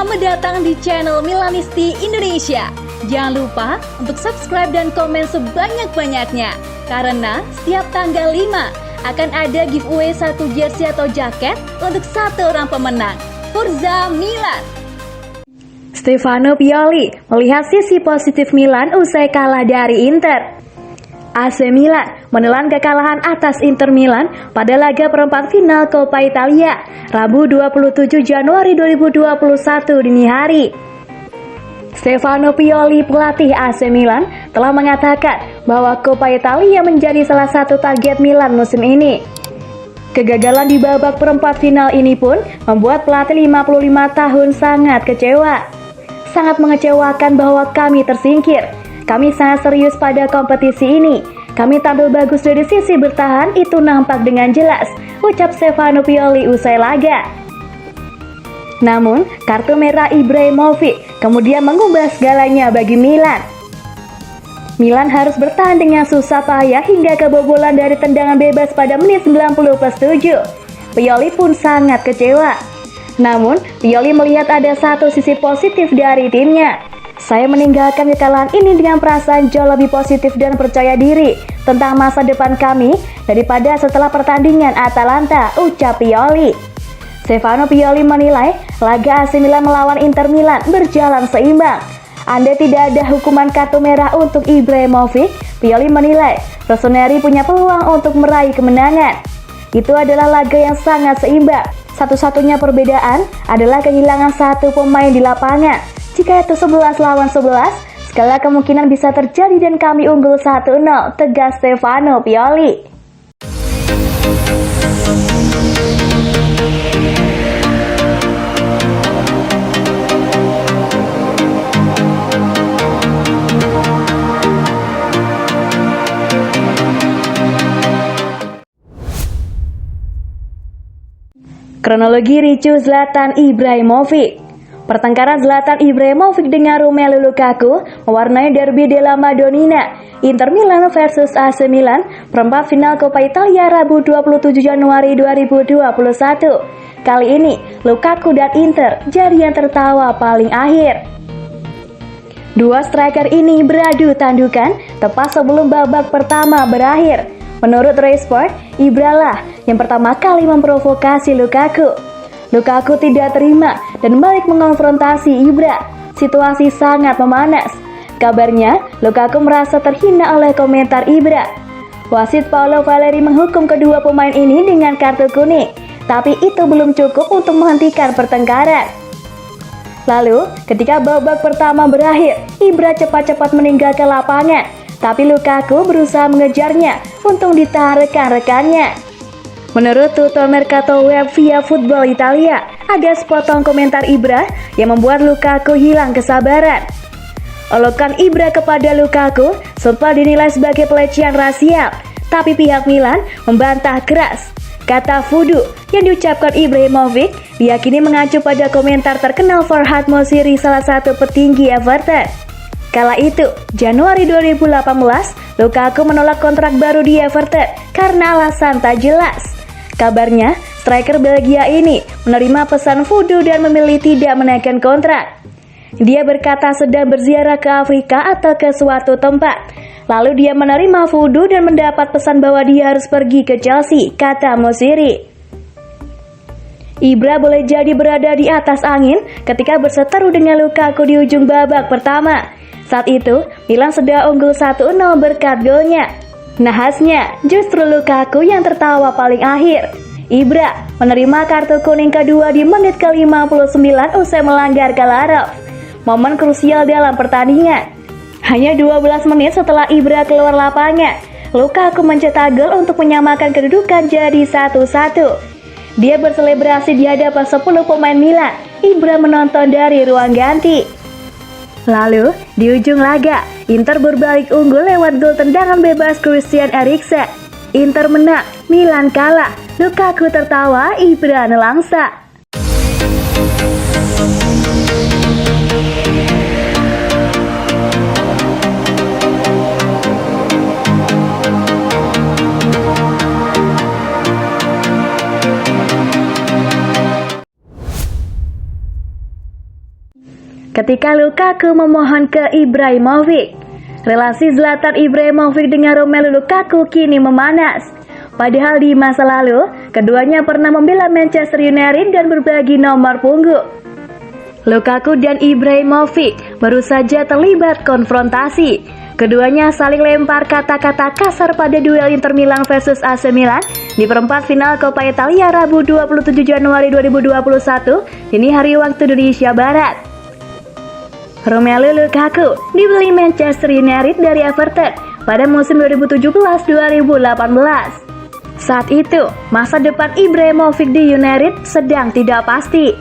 Selamat datang di channel Milanisti Indonesia. Jangan lupa untuk subscribe dan komen sebanyak-banyaknya, karena setiap tanggal 5 akan ada giveaway satu jersey atau jaket untuk satu orang pemenang. Forza Milan. Stefano Pioli melihat sisi positif Milan usai kalah dari Inter. AC Milan menelan kekalahan atas Inter Milan pada laga perempat final Coppa Italia, Rabu 27 Januari 2021 dini hari. Stefano Pioli, pelatih AC Milan, telah mengatakan bahwa Coppa Italia menjadi salah satu target Milan musim ini. Kegagalan di babak perempat final ini pun membuat pelatih 55 tahun sangat kecewa. Sangat mengecewakan bahwa kami tersingkir. Kami sangat serius pada kompetisi ini. Kami tampil bagus dari sisi bertahan, itu nampak dengan jelas, ucap Stefano Pioli usai laga. Namun, kartu merah Ibrahimovic kemudian mengubah segalanya bagi Milan. Milan harus bertahan dengan susah payah hingga kebobolan dari tendangan bebas pada menit 90+7. Pioli pun sangat kecewa. Namun, Pioli melihat ada satu sisi positif dari timnya. Saya meninggalkan kekalahan ini dengan perasaan jauh lebih positif dan percaya diri tentang masa depan kami daripada setelah pertandingan Atalanta, ucap Pioli. Stefano Pioli menilai laga AC Milan melawan Inter Milan berjalan seimbang. Andai tidak ada hukuman kartu merah untuk Ibrahimovic, Pioli menilai Rossoneri punya peluang untuk meraih kemenangan. Itu adalah laga yang sangat seimbang. Satu-satunya perbedaan adalah kehilangan satu pemain di lapangan. Jika itu 11 lawan 11, segala kemungkinan bisa terjadi dan kami unggul 1-0, tegas Stefano Pioli. Kronologi ricu Zlatan Ibrahimovic. Pertengkaran Zlatan Ibrahimovic dengan Romelu Lukaku mewarnai derby della Madonnina, Inter Milan versus AC Milan, perempat final Coppa Italia Rabu 27 Januari 2021. Kali ini, Lukaku dan Inter jadi yang tertawa paling akhir. Dua striker ini beradu tandukan tepat sebelum babak pertama berakhir. Menurut Rai Sport, Ibra lah yang pertama kali memprovokasi Lukaku. Lukaku tidak terima dan balik mengonfrontasi Ibra. Situasi sangat memanas. Kabarnya, Lukaku merasa terhina oleh komentar Ibra. Wasit Paolo Valeri menghukum kedua pemain ini dengan kartu kuning, tapi itu belum cukup untuk menghentikan pertengkaran. Lalu, ketika babak pertama berakhir, Ibra cepat-cepat meninggalkan lapangan, tapi Lukaku berusaha mengejarnya untuk ditahan rekan-rekannya. Menurut tutor Mercato Web via Football Italia, ada sepotong komentar Ibra yang membuat Lukaku hilang kesabaran. Olokan Ibra kepada Lukaku sempat dinilai sebagai pelecehan rasial, tapi pihak Milan membantah keras. Kata "fudu" yang diucapkan Ibrahimovic diyakini mengacu pada komentar terkenal Farhad Moshiri, salah satu petinggi Everton. Kala itu, Januari 2018, Lukaku menolak kontrak baru di Everton karena alasan tak jelas. Kabarnya, striker Belgia ini menerima pesan fudu dan memilih tidak menaikkan kontrak. Dia berkata sedang berziarah ke Afrika atau ke suatu tempat. Lalu dia menerima fudu dan mendapat pesan bahwa dia harus pergi ke Chelsea, kata Moshiri. Ibra boleh jadi berada di atas angin ketika berseteru dengan Lukaku di ujung babak pertama. Saat itu, Milan sedang unggul 1-0 berkat golnya. Nahasnya, justru Lukaku yang tertawa paling akhir. Ibra menerima kartu kuning kedua di menit ke-59 usai melanggar Kolarov. Momen krusial dalam pertandingan. Hanya 12 menit setelah Ibra keluar lapangan, Lukaku mencetak gol untuk menyamakan kedudukan jadi 1-1. Dia berselebrasi di hadapan 10 pemain Milan. Ibra menonton dari ruang ganti. Lalu, di ujung laga, Inter berbalik unggul lewat gol tendangan bebas Christian Eriksen. Inter menang, Milan kalah. Lukaku tertawa, Ibra nelangsa. ketika Lukaku memohon ke Ibrahimovic. Relasi Zlatan Ibrahimovic dengan Romelu Lukaku kini memanas. Padahal di masa lalu, keduanya pernah membela Manchester United dan berbagi nomor punggung. Lukaku dan Ibrahimovic baru saja terlibat konfrontasi. Keduanya saling lempar kata-kata kasar pada duel Inter Milan versus AC Milan di perempat final Coppa Italia Rabu 27 Januari 2021 dini hari waktu Indonesia Barat. Romelu Lukaku dibeli Manchester United dari Everton pada musim 2017-2018. Saat itu, masa depan Ibrahimovic di United sedang tidak pasti.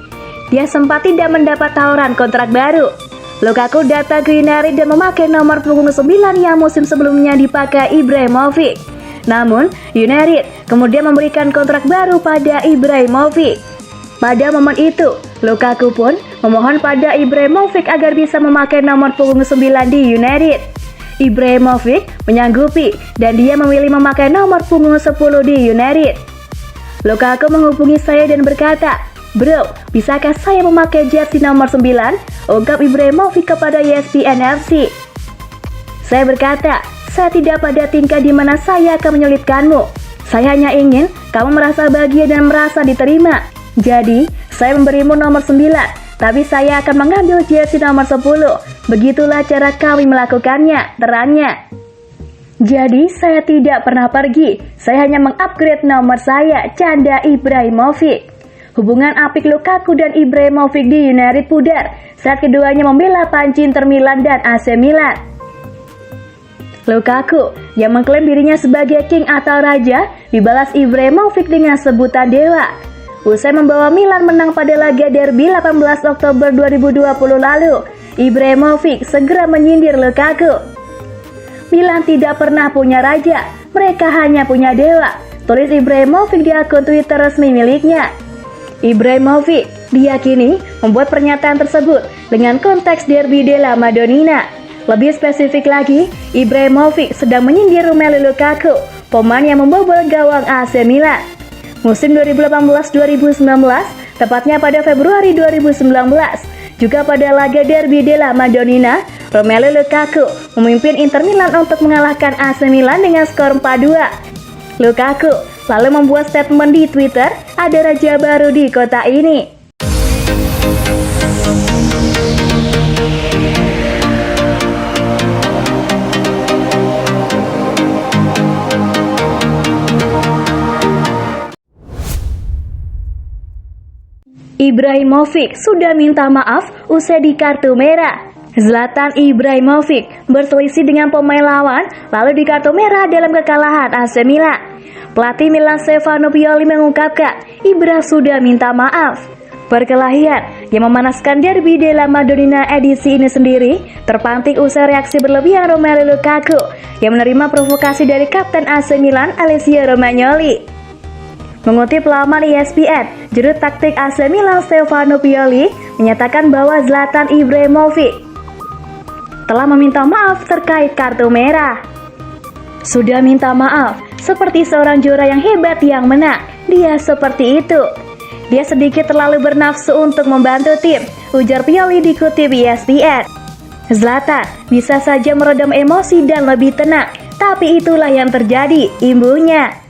Dia sempat tidak mendapat tawaran kontrak baru. Lukaku datang ke United dan memakai nomor punggung 9 yang musim sebelumnya dipakai Ibrahimovic. Namun, United kemudian memberikan kontrak baru pada Ibrahimovic. Pada momen itu, Lukaku pun memohon pada Ibrahimovic agar bisa memakai nomor punggung 9 di United. Ibrahimovic menyanggupi dan dia memilih memakai nomor punggung 10 di United. Lukaku menghubungi saya dan berkata, "Bro, bisakah saya memakai jersey nomor 9?" ungkap Ibrahimovic kepada ESPN FC. Saya berkata, "Saya tidak pada tingkah di mana saya akan menyulitkanmu. Saya hanya ingin kamu merasa bahagia dan merasa diterima. Jadi, saya memberimu nomor 9, tapi saya akan mengambil jersey nomor 10. Begitulah cara kami melakukannya," terangnya. "Jadi, saya tidak pernah pergi. Saya hanya mengupgrade nomor saya," canda Ibrahimovic. Hubungan apik Lukaku dan Ibrahimovic di United pudar saat keduanya membela panci Inter Milan dan AC Milan. Lukaku yang mengklaim dirinya sebagai king atau raja dibalas Ibrahimovic dengan sebutan dewa. Usai membawa Milan menang pada laga derby 18 Oktober 2020 lalu, Ibrahimovic segera menyindir Lukaku. "Milan tidak pernah punya raja, mereka hanya punya dewa," tulis Ibrahimovic di akun Twitter resmi miliknya. Ibrahimovic diyakini membuat pernyataan tersebut dengan konteks derby della Madonnina. Lebih spesifik lagi, Ibrahimovic sedang menyindir Romelu Lukaku, pemain yang membobol gawang AC Milan. Musim 2018-2019, tepatnya pada Februari 2019, juga pada laga derby della Madonnina, Romelu Lukaku memimpin Inter Milan untuk mengalahkan AC Milan dengan skor 4-2. Lukaku lalu membuat statement di Twitter, "Ada raja baru di kota ini." Ibrahimovic sudah minta maaf usai di kartu merah. Zlatan Ibrahimovic berselisih dengan pemain lawan lalu di kartu merah dalam kekalahan AC Milan. Pelatih Milan Stefano Pioli mengungkapkan Ibra sudah minta maaf. Perkelahian yang memanaskan derby della Madonnina edisi ini sendiri terpantik usai reaksi berlebihan Romelu Lukaku yang menerima provokasi dari kapten AC Milan Alessio Romagnoli. Mengutip laman ESPN, juru taktik AC Milan Stefano Pioli menyatakan bahwa Zlatan Ibrahimovic telah meminta maaf terkait kartu merah. "Sudah minta maaf, seperti seorang juara yang hebat yang menang. Dia seperti itu. Dia sedikit terlalu bernafsu untuk membantu tim," ujar Pioli dikutip ESPN. "Zlatan bisa saja meredam emosi dan lebih tenang, tapi itulah yang terjadi," imbuhnya.